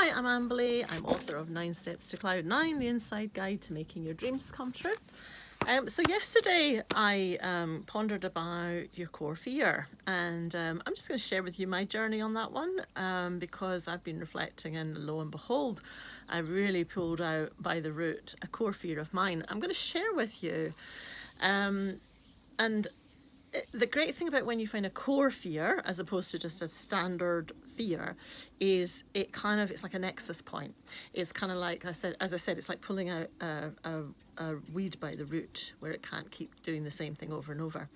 Hi, I'm Amberley. I'm author of 9 Steps to Cloud 9, the inside guide to making your dreams come true. So yesterday I pondered about your core fear, and I'm just going to share with you my journey on that one, because I've been reflecting, and lo and behold, I really pulled out by the root a core fear of mine. I'm going to share with you, and the great thing about when you find a core fear as opposed to just a standard fear is it's like a nexus point. It's kind of like as I said, it's like pulling out a weed by the root where it can't keep doing the same thing over and over.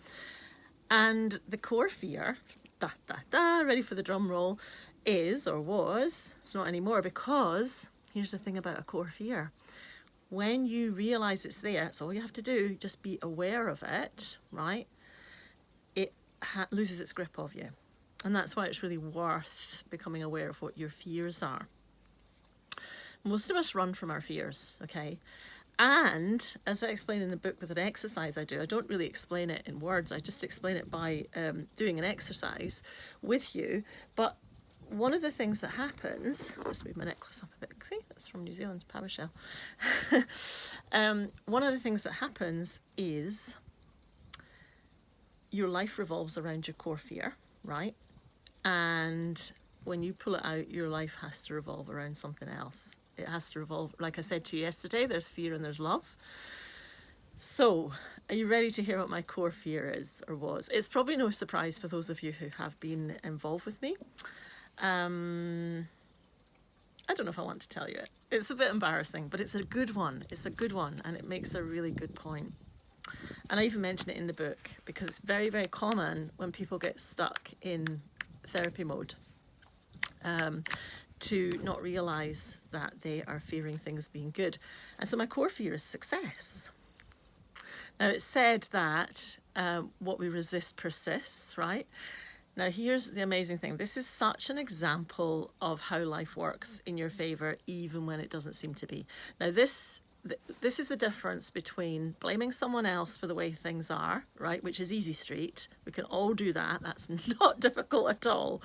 And the core fear, ready for the drum roll, is or was, it's not anymore, because here's the thing about a core fear. When you realize it's there, it's all you have to do, just be aware of it, right? It loses its grip of you. And that's why it's really worth becoming aware of what your fears are. Most of us run from our fears, okay? And as I explain in the book with an exercise I don't really explain it in words, I just explain it by doing an exercise with you. But one of the things that happens, I'll just move my necklace up a bit, see, that's from New Zealand, Power Shell. One of the things that happens is your life revolves around your core fear, right? And when you pull it out, your life has to revolve around something else. It has to revolve, like I said to you yesterday, there's fear and there's love. So, are you ready to hear what my core fear is or was? It's probably no surprise for those of you who have been involved with me. I don't know if I want to tell you it. It's a bit embarrassing, but it's a good one. It's a good one, and it makes a really good point. And I even mention it in the book because it's very, very common when people get stuck in therapy mode to not realise that they are fearing things being good. And so my core fear is success. Now, it's said that what we resist persists, right? Now, here's the amazing thing. This is such an example of how life works in your favour, even when it doesn't seem to be. Now, this is the difference between blaming someone else for the way things are, right, which is easy street. We can all do that. That's not difficult at all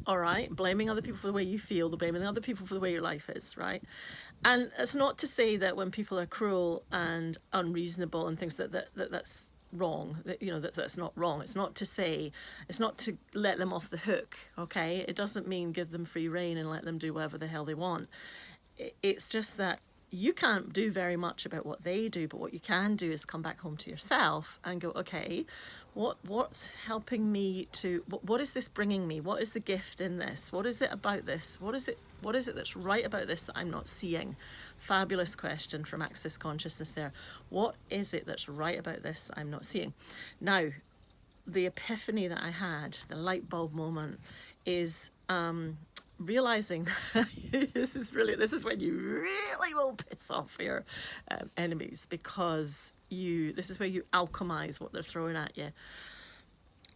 right? Blaming other people for the way you feel, blaming other people for the way your life is, right? And it's not to say that when people are cruel and unreasonable and things that's wrong, that's not wrong. It's not to say, it's not to let them off the hook, okay? It doesn't mean give them free rein and let them do whatever the hell they want. It's just that you can't do very much about what they do, but what you can do is come back home to yourself and go, okay, what's helping me to, what is this bringing me? What is the gift in this? What is it about this? What is it that's right about this that I'm not seeing? Fabulous question from Access Consciousness there. What is it that's right about this that I'm not seeing? Now, the epiphany that I had, the light bulb moment, is realizing this is when you really will piss off your enemies, because this is where you alchemize what they're throwing at you.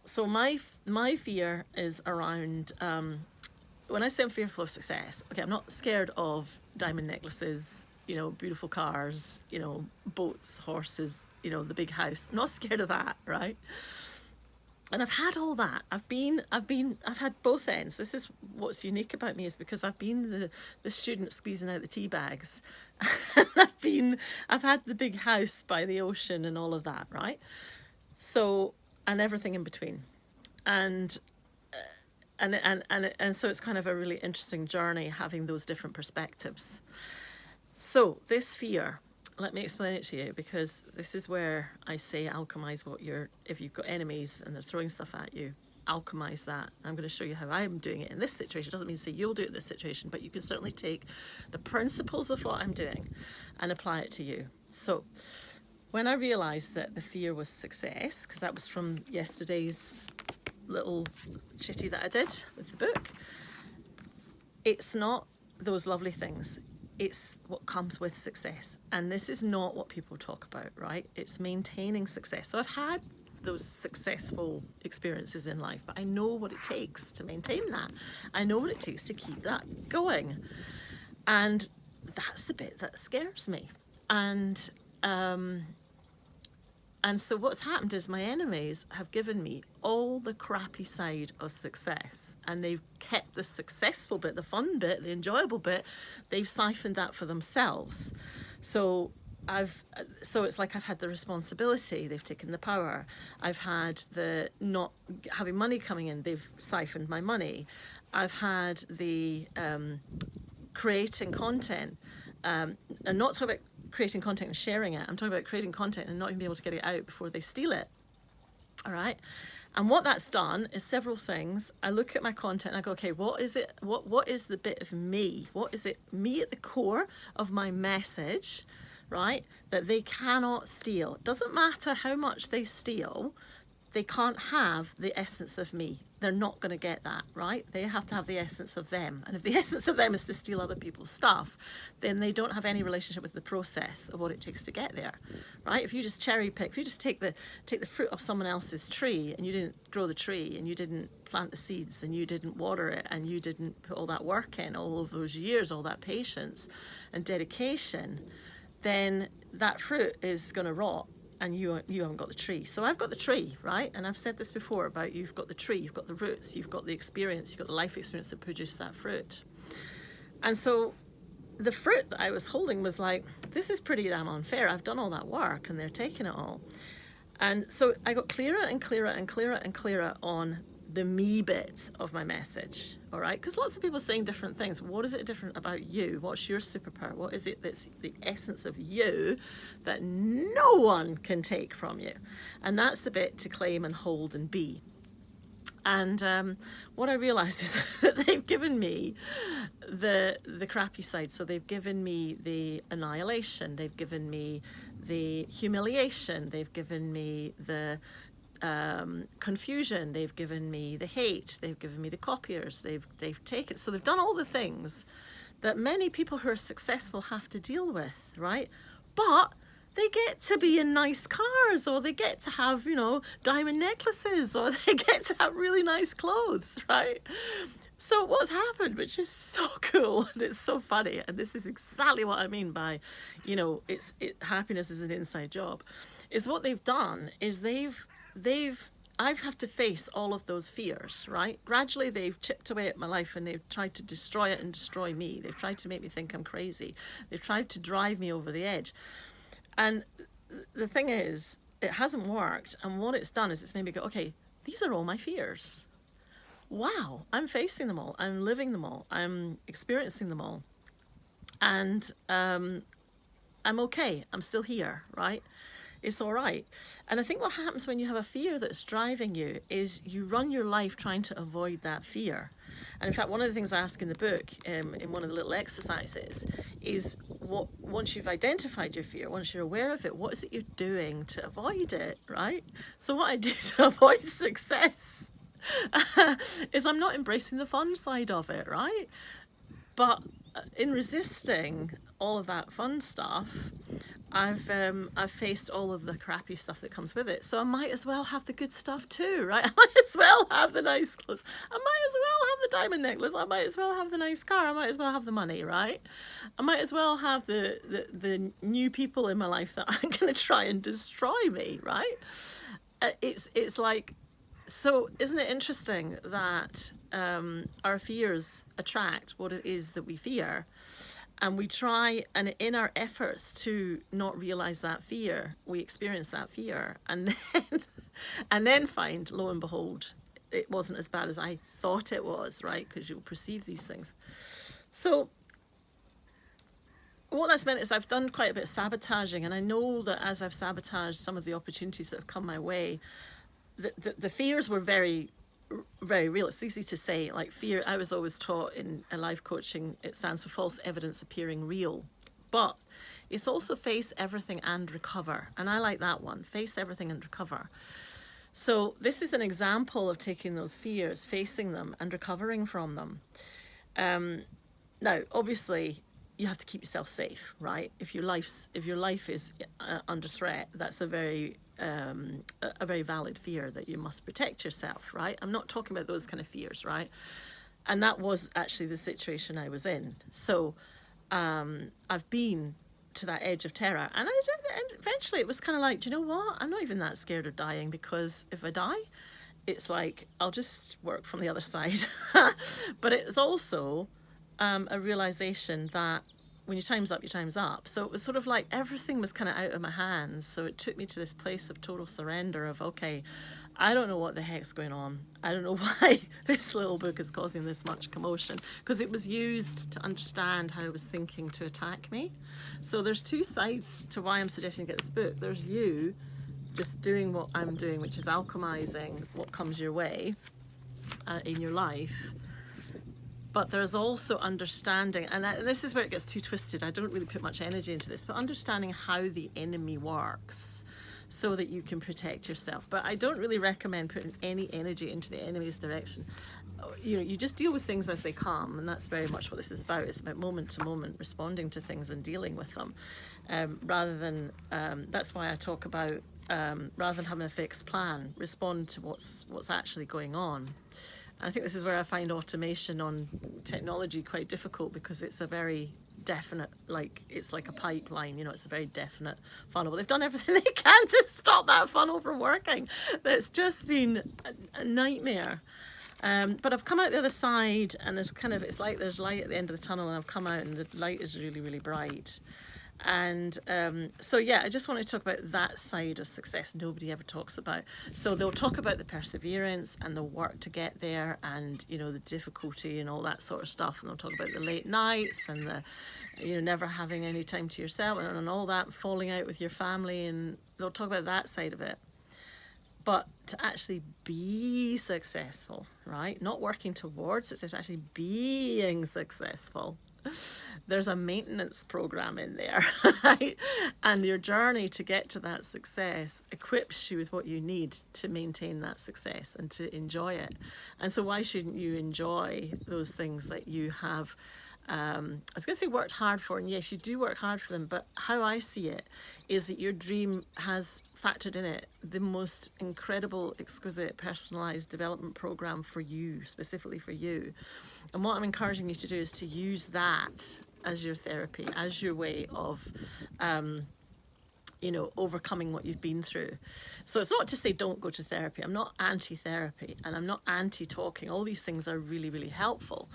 So my fear is around when I say I'm fearful of success, okay, I'm not scared of diamond necklaces, beautiful cars, boats, horses, the big house. I'm not scared of that, right? And I've had all that. I've had both ends. This is what's unique about me, is because I've been the student squeezing out the tea bags. I've had the big house by the ocean and all of that, right? So, and everything in between. And so it's kind of a really interesting journey having those different perspectives. So this fear, let me explain it to you, because this is where I say alchemize if you've got enemies and they're throwing stuff at you, alchemize that. I'm going to show you how I'm doing it in this situation. It doesn't mean to say you'll do it in this situation, but you can certainly take the principles of what I'm doing and apply it to you. So when I realized that the fear was success, because that was from yesterday's little chitty that I did with the book, it's not those lovely things. It's what comes with success. And this is not what people talk about, right? It's maintaining success. So I've had those successful experiences in life, but I know what it takes to maintain that. I know what it takes to keep that going. And that's the bit that scares me. And And so what's happened is my enemies have given me all the crappy side of success, and they've kept the successful bit, the fun bit, the enjoyable bit, they've siphoned that for themselves. So it's like I've had the responsibility, they've taken the power. I've had the not having money coming in, they've siphoned my money. I've had the creating content, and not talking about creating content and sharing it. I'm talking about creating content and not even be able to get it out before they steal it. All right. And what that's done is several things. I look at my content and I go, okay, what is it? What is the bit of me? What is it, me at the core of my message, right? That they cannot steal. It doesn't matter how much they steal. They can't have the essence of me. They're not going to get that, right? They have to have the essence of them. And if the essence of them is to steal other people's stuff, then they don't have any relationship with the process of what it takes to get there, right? If you just cherry pick, if you just take the fruit off someone else's tree and you didn't grow the tree and you didn't plant the seeds and you didn't water it and you didn't put all that work in, all of those years, all that patience and dedication, then that fruit is going to rot. And you haven't got the tree. So I've got the tree, right? And I've said this before about you've got the tree, you've got the roots, you've got the experience, you've got the life experience that produced that fruit. And so the fruit that I was holding was like, this is pretty damn unfair. I've done all that work and they're taking it all. And so I got clearer and clearer and clearer and clearer on the me bit of my message, all right? Because lots of people are saying different things. What is it different about you? What's your superpower? What is it that's the essence of you that no one can take from you? And that's the bit to claim and hold and be. And what I realized is that they've given me the crappy side. So they've given me the annihilation. They've given me the humiliation. They've given me the confusion, they've given me the hate, they've given me the copiers, they've taken, so they've done all the things that many people who are successful have to deal with, right? But they get to be in nice cars, or they get to have, diamond necklaces, or they get to have really nice clothes, right? So what's happened, which is so cool and it's so funny, and this is exactly what I mean by, happiness is an inside job, is what they've done is I've had to face all of those fears, right? Gradually they've chipped away at my life and they've tried to destroy it and destroy me. They've tried to make me think I'm crazy. They've tried to drive me over the edge. And the thing is, it hasn't worked. And what it's done is it's made me go, okay, these are all my fears. Wow, I'm facing them all. I'm living them all. I'm experiencing them all. And I'm okay. I'm still here, right? It's all right. And I think what happens when you have a fear that's driving you is you run your life trying to avoid that fear. And in fact, one of the things I ask in the book, in one of the little exercises, is once you've identified your fear, once you're aware of it, what is it you're doing to avoid it, right? So what I do to avoid success is I'm not embracing the fun side of it, right? But in resisting all of that fun stuff, I've faced all of the crappy stuff that comes with it. So I might as well have the good stuff too, right? I might as well have the nice clothes. I might as well have the diamond necklace. I might as well have the nice car. I might as well have the money, right? I might as well have the new people in my life that aren't going to try and destroy me, right? It's like, so isn't it interesting that our fears attract what it is that we fear? And we try, and in our efforts to not realize that fear, we experience that fear, and then find, lo and behold, it wasn't as bad as I thought it was, right? Because you'll perceive these things. So what that's meant is I've done quite a bit of sabotaging, and I know that as I've sabotaged some of the opportunities that have come my way, the fears were very, very real. It's easy to say, like, fear, I was always taught in life coaching, it stands for false evidence appearing real. But it's also face everything and recover. And I like that one, face everything and recover. So this is an example of taking those fears, facing them and recovering from them. Now, obviously, you have to keep yourself safe, right? If your life is under threat, that's a very valid fear that you must protect yourself, right? I'm not talking about those kind of fears, right? And that was actually the situation I was in. So I've been to that edge of terror. And eventually it was kind of like, do you know what? I'm not even that scared of dying, because if I die, it's like, I'll just work from the other side. But it's also a realization that when your time's up, your time's up. So it was sort of like everything was kind of out of my hands. So it took me to this place of total surrender of, okay, I don't know what the heck's going on. I don't know why this little book is causing this much commotion, because it was used to understand how I was thinking to attack me. So there's two sides to why I'm suggesting you get this book. There's you just doing what I'm doing, which is alchemizing what comes your way in your life. But there's also understanding, and this is where it gets too twisted. I don't really put much energy into this, but understanding how the enemy works so that you can protect yourself. But I don't really recommend putting any energy into the enemy's direction. You know, you just deal with things as they come, and that's very much what this is about. It's about moment to moment responding to things and dealing with them, rather than. That's why I talk about rather than having a fixed plan, respond to what's actually going on. I think this is where I find automation on technology quite difficult, because it's a very definite, like, it's like a pipeline, you know, it's a very definite funnel. But they've done everything they can to stop that funnel from working. It's just been a nightmare. But I've come out the other side, and there's kind of, it's like there's light at the end of the tunnel, and I've come out and the light is really, really bright. And so, yeah, I just want to talk about that side of success nobody ever talks about. So they'll talk about the perseverance and the work to get there, and, you know, the difficulty and all that sort of stuff. And they'll talk about the late nights and the, you know, never having any time to yourself and all that, falling out with your family. And they'll talk about that side of it. But to actually be successful, right? Not working towards success, but actually being successful. There's a maintenance program in there, right? And your journey to get to that success equips you with what you need to maintain that success and to enjoy it. And so why shouldn't you enjoy those things that you have, I was going to say worked hard for, and yes, you do work hard for them, but how I see it is that your dream has factored in it the most incredible, exquisite, personalized development program for you, specifically for you. And what I'm encouraging you to do is to use that as your therapy, as your way of, you know, overcoming what you've been through. So it's not to say don't go to therapy. I'm not anti-therapy, and I'm not anti-talking. All these things are really, really helpful.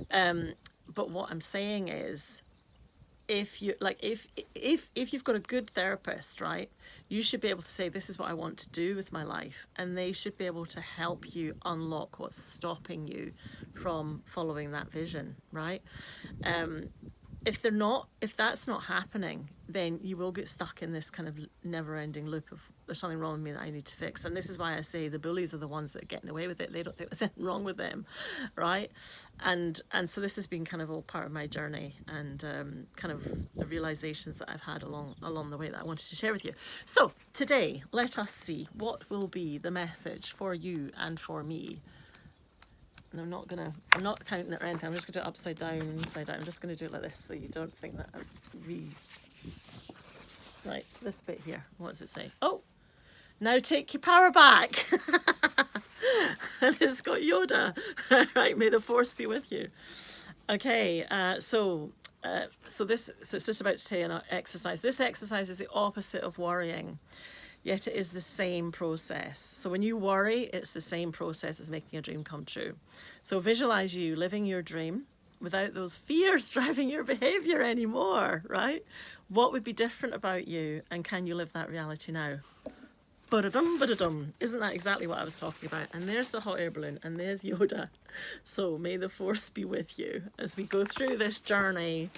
But what I'm saying is, if you've got a good therapist, right, you should be able to say, this is what I want to do with my life, and they should be able to help you unlock what's stopping you from following that vision, right? If that's not happening, then you will get stuck in this kind of never-ending loop of, there's something wrong with me that I need to fix. And this is why I say the bullies are the ones that are getting away with it. They don't think there's anything wrong with them, right? And so this has been kind of all part of my journey, and kind of the realizations that I've had along the way that I wanted to share with you. So today, let us see what will be the message for you and for me. And I'm not counting it or anything. I'm just going to do it upside down, inside out. I'm just going to do it like this, so you don't think that Right, this bit here. What does it say? Oh, now take your power back. And it's got Yoda. Right, may the force be with you. Okay, so it's just about to take an exercise. This exercise is the opposite of worrying, yet it is the same process. So when you worry, it's the same process as making a dream come true. So visualize you living your dream without those fears driving your behavior anymore, right? What would be different about you, and can you live that reality now? Ba-da-dum, ba-da-dum. Isn't that exactly what I was talking about? And there's the hot air balloon, and there's Yoda. So may the force be with you as we go through this journey